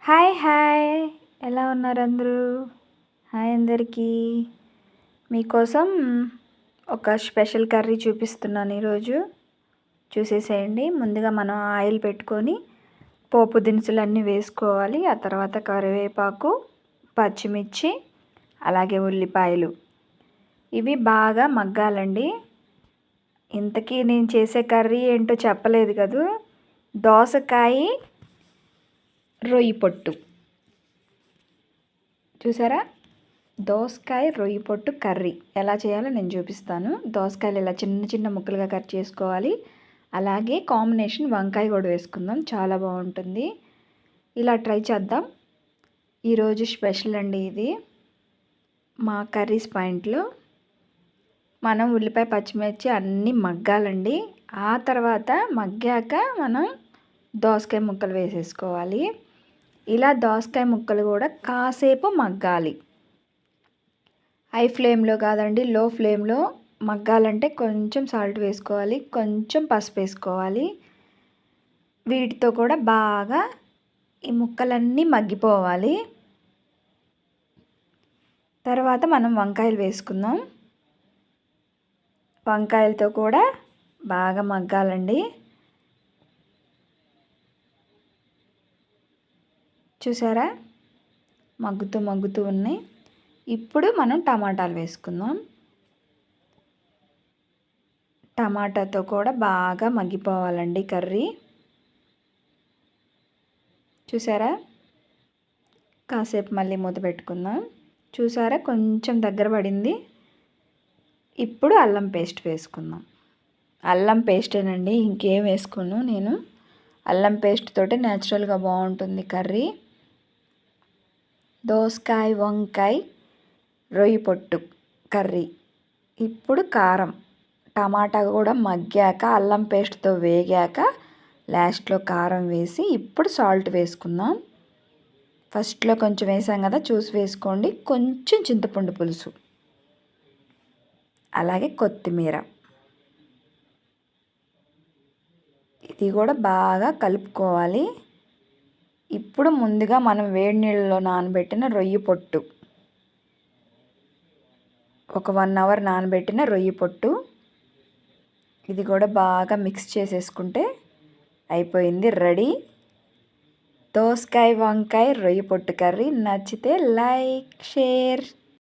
Hi hi ఎలా ఉన్నారు అందరూ? హాయ్ అందరికీ. మీకోసం ఒక స్పెషల్ కర్రీ చూపిస్తున్నాను ఈరోజు. చూసేసేయండి. ముందుగా మనం ఆయిల్ పెట్టుకొని పోపు దినుసులన్నీ వేసుకోవాలి. ఆ తర్వాత కరివేపాకు, పచ్చిమిర్చి, అలాగే ఉల్లిపాయలు ఇవి బాగా మగ్గాలండి. ఇంతకీ నేను చేసే కర్రీ ఏంటో చెప్పలేదు కదూ. దోసకాయ రొయ్యి పొట్టు చూసారా? దోసకాయ రొయ్యి పొట్టు కర్రీ ఎలా చేయాలో నేను చూపిస్తాను. దోసకాయలు ఇలా చిన్న చిన్న ముక్కలుగా కట్ చేసుకోవాలి. అలాగే కాంబినేషన్ వంకాయ కూడా వేసుకుందాం, చాలా బాగుంటుంది. ఇలా ట్రై చేద్దాం. ఈరోజు స్పెషల్ అండి ఇది. మా కర్రీస్ పాయింట్లో మనం ఉల్లిపాయ పచ్చిమిర్చి అన్నీ మగ్గాలండి. ఆ తర్వాత మగ్గాక మనం దోసకాయ ముక్కలు వేసేసుకోవాలి. ఇలా దోసకాయ ముక్కలు కూడా కాసేపు మగ్గాలి. హై ఫ్లేమ్లో కాదండి, లో ఫ్లేమ్లో మగ్గాలంటే కొంచెం సాల్ట్ వేసుకోవాలి, కొంచెం పసుపు వేసుకోవాలి. వీటితో కూడా బాగా ఈ ముక్కలన్నీ మగ్గిపోవాలి. తర్వాత మనం వంకాయలు వేసుకుందాం. వంకాయలతో కూడా బాగా మగ్గాలండి. చూసారా? మగ్గుతూ ఉన్నాయి. ఇప్పుడు మనం టమాటాలు వేసుకుందాం. టమాటాతో కూడా బాగా మగ్గిపోవాలండి కర్రీ. చూసారా? కాసేపు మళ్ళీ మూత పెట్టుకుందాం. చూసారా? కొంచెం దగ్గర పడింది. ఇప్పుడు అల్లం పేస్ట్ వేసుకుందాం. అల్లం పేస్టేనండి, ఇంకేం వేసుకోను నేను. అల్లం పేస్ట్ తోటి న్యాచురల్గా బాగుంటుంది కర్రీ. దోసకాయ వంకాయ రొయ్యి పొట్టు కర్రీ. ఇప్పుడు కారం, టమాటా కూడా మగ్గాక అల్లం పేస్ట్తో వేగాక లాస్ట్లో కారం వేసి ఇప్పుడు సాల్ట్ వేసుకుందాం. ఫస్ట్లో కొంచెం వేసాం కదా, చూసి వేసుకోండి. కొంచెం చింతపండు పులుసు, అలాగే కొత్తిమీర. ఇది కూడా బాగా కలుపుకోవాలి. ఇప్పుడు ముందుగా మనం వేడి నీళ్ళలో నానబెట్టిన రొయ్యి పొట్టు, ఒక 1 అవర్ నానబెట్టిన రొయ్యి పొట్టు, ఇది కూడా బాగా మిక్స్ చేసేసుకుంటే అయిపోయింది, రెడీ. దోసకాయ వంకాయ రొయ్యి పొట్టు కర్రీ. నచ్చితే లైక్, షేర్.